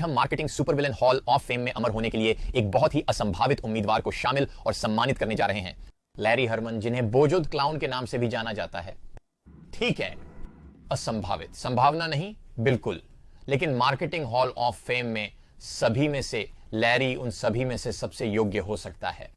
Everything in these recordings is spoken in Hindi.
हम marketing super villain hall of fame में अमर होने के लिए एक बहुत ही असंभावित उम्मीदवार को शामिल और सम्मानित करने जा रहे हैं। लैरी हरमन, जिन्हें बोजो द क्लाउन के नाम से भी जाना जाता है। ठीक है, असंभावित, संभावना नहीं, बिल्कुल, लेकिन मार्केटिंग हॉल ऑफ फेम में सभी में से लैरी उन सभी में से सबसे योग्य हो सकता है।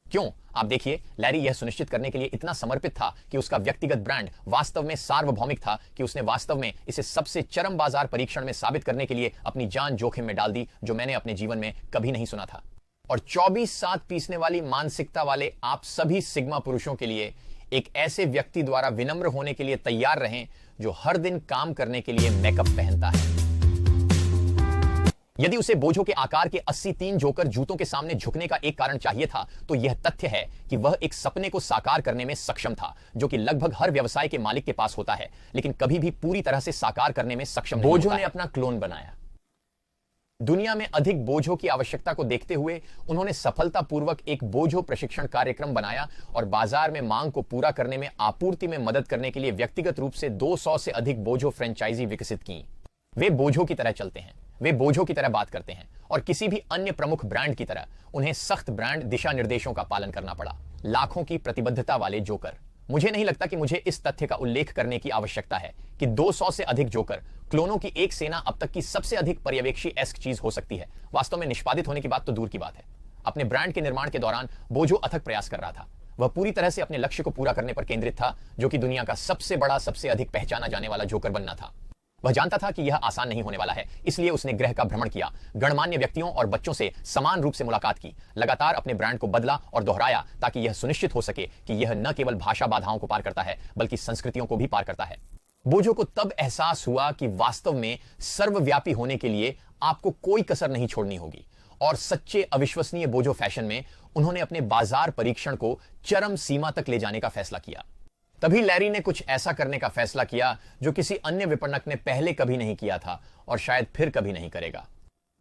क्यों? आप देखिए, लैरी यह सुनिश्चित करने के लिए इतना समर्पित था कि उसका व्यक्तिगत ब्रांड वास्तव में सार्वभौमिक था कि उसने वास्तव में इसे सबसे चरम बाजार परीक्षण में साबित करने के लिए अपनी जान जोखिम में डाल दी, जो मैंने अपने जीवन में कभी नहीं सुना था। और 24/7 पीसने वाली मानसिकता वाले आप सभी सिग्मा पुरुषों के लिए एक ऐसे व्यक्ति द्वारा विनम्र होने के लिए तैयार रहें जो हर दिन काम करने के लिए मेकअप पहनता है। यदि उसे बोझों के आकार के 83 जोकर जूतों के सामने झुकने का एक कारण चाहिए था, तो यह तथ्य है कि वह एक सपने को साकार करने में सक्षम था, जो कि लगभग हर व्यवसाय के मालिक के पास होता है, लेकिन कभी भी पूरी तरह से साकार करने में सक्षम नहीं। बोझों ने अपना क्लोन बनाया। दुनिया में अधिक बोझों की आवश्यकता को देखते हुए उन्होंने सफलतापूर्वक एक बोझों प्रशिक्षण कार्यक्रम बनाया और बाजार में मांग को पूरा करने में आपूर्ति में मदद करने के लिए व्यक्तिगत रूप से 200 से अधिक बोझों फ्रेंचाइजी विकसित की। वे बोझों की तरह चलते हैं, वे बोझों की तरह बात करते हैं, और किसी भी अन्य प्रमुख ब्रांड की तरह उन्हें सख्त ब्रांड दिशा निर्देशों का पालन करना पड़ा। लाखों की प्रतिबद्धता वाले जोकर। मुझे नहीं लगता कि मुझे इस तथ्य का उल्लेख करने की आवश्यकता है कि 200 से अधिक जोकर क्लोनों की एक सेना अब तक की सबसे अधिक पर्यवेक्षी एस्क चीज हो सकती है। वास्तव में निष्पादित होने की बात तो दूर की बात है। अपने ब्रांड के निर्माण के दौरान बोझो अथक प्रयास कर रहा था। वह पूरी तरह से अपने लक्ष्य को पूरा करने पर केंद्रित था, जो कि दुनिया का सबसे बड़ा, सबसे अधिक पहचाना जाने वाला जोकर बनना था। वह जानता था कि यह आसान नहीं होने वाला है, इसलिए उसने ग्रह का भ्रमण किया, गणमान्य व्यक्तियों और बच्चों से समान रूप से मुलाकात की, लगातार अपने ब्रांड को बदला और दोहराया ताकि यह सुनिश्चित हो सके कि यह न केवल भाषा बाधाओं को पार करता है, बल्कि संस्कृतियों को भी पार करता है। बोझो को तब एहसास हुआ कि वास्तव में सर्वव्यापी होने के लिए आपको कोई कसर नहीं छोड़नी होगी, और सच्चे अविश्वसनीय बोझो फैशन में उन्होंने अपने बाजार परीक्षण को चरम सीमा तक ले जाने का फैसला किया। तभी लैरी ने कुछ ऐसा करने का फैसला किया जो किसी अन्य विपणक ने पहले कभी नहीं किया था और शायद फिर कभी नहीं करेगा।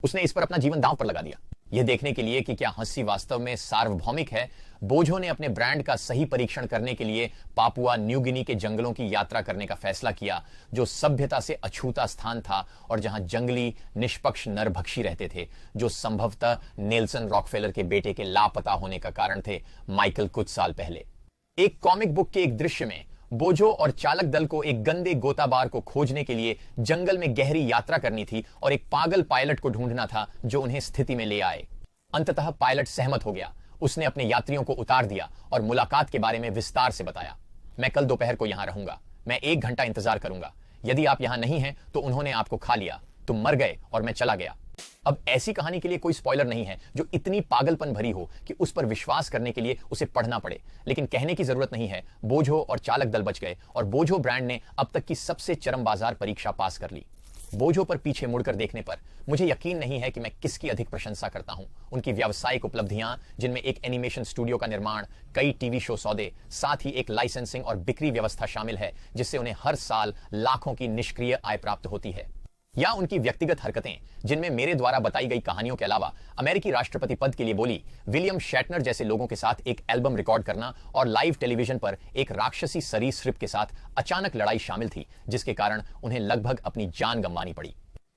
उसने इस पर अपना जीवन दांव पर लगा दिया। यह देखने के लिए कि क्या हंसी वास्तव में सार्वभौमिक है, बोझो ने अपने ब्रांड का सही परीक्षण करने के लिए पापुआ न्यू गिनी के जंगलों की यात्रा करने का फैसला किया, जो सभ्यता से अछूता स्थान था और जहां जंगली निष्पक्ष नरभक्षी रहते थे, जो संभवतः नेल्सन रॉकफेलर के बेटे के लापता होने का कारण थे माइकल कुछ साल पहले। एक कॉमिक बुक के एक दृश्य में बोझो और चालक दल को एक गंदे गोताबार को खोजने के लिए जंगल में गहरी यात्रा करनी थी और एक पागल पायलट को ढूंढना था जो उन्हें स्थिति में ले आए। अंततः पायलट सहमत हो गया। उसने अपने यात्रियों को उतार दिया और मुलाकात के बारे में विस्तार से बताया। मैं कल दोपहर को यहां रहूंगा। मैं 1 घंटा इंतजार करूंगा। यदि आप यहां नहीं हैं तो उन्होंने आपको खा लिया, तुम मर गए और मैं चला गया। अब ऐसी कहानी के लिए कोई स्पॉइलर नहीं है जो इतनी पागलपन भरी हो कि उस पर विश्वास करने के लिए उसे पढ़ना पड़े, लेकिन कहने की जरूरत नहीं है, बोझो और चालक दल बच गए और बोझो ब्रांड ने अब तक की सबसे चरम बाजार परीक्षा पास कर ली। बोझो पर पीछे मुड़कर देखने पर मुझे यकीन नहीं है कि मैं किसकी अधिक प्रशंसा करता हूं। उनकी व्यावसायिक उपलब्धियां, जिनमें एक एनिमेशन स्टूडियो का निर्माण, कई टीवी शो सौदे, साथ ही एक लाइसेंसिंग और बिक्री व्यवस्था शामिल है जिससे उन्हें हर साल लाखों की निष्क्रिय आय प्राप्त होती है, या उनकी व्यक्तिगत हरकतें, जिनमें मेरे द्वारा बताई गई कहानियों के अलावा अमेरिकी राष्ट्रपति पद के लिए बोली विलियम शैटनर जैसे लोगों के साथ एक एल्बम रिकॉर्ड करना और लाइव टेलीविजन पर एक राक्षसी सरीसृप के साथ अचानक लड़ाई शामिल थी, जिसके कारण उन्हें लगभग अपनी जान गंवानी पड़ी।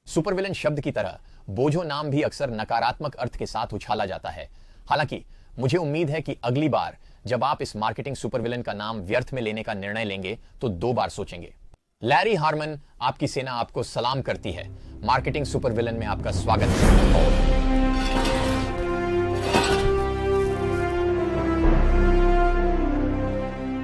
सुपरविलन शब्द की तरह बोझो नाम भी अक्सर नकारात्मक अर्थ के साथ उछाला जाता है। हालांकि मुझे उम्मीद है कि अगली बार जब आप इस मार्केटिंग सुपरविलन का नाम व्यर्थ में लेने का निर्णय लेंगे तो 2 बार सोचेंगे। लैरी हारमन, आपकी सेना आपको सलाम करती है। मार्केटिंग सुपरविलन में आपका स्वागत है।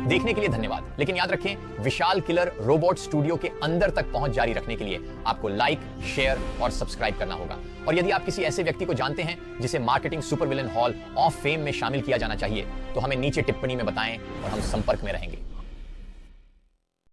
देखने के लिए धन्यवाद, लेकिन याद रखें, विशाल किलर रोबोट स्टूडियो के अंदर तक पहुंच जारी रखने के लिए आपको लाइक, शेयर और सब्सक्राइब करना होगा। और यदि आप किसी ऐसे व्यक्ति को जानते हैं जिसे मार्केटिंग सुपरविलन हॉल ऑफ फेम में शामिल किया जाना चाहिए, तो हमें नीचे टिप्पणी में बताएं और हम संपर्क में रहेंगे।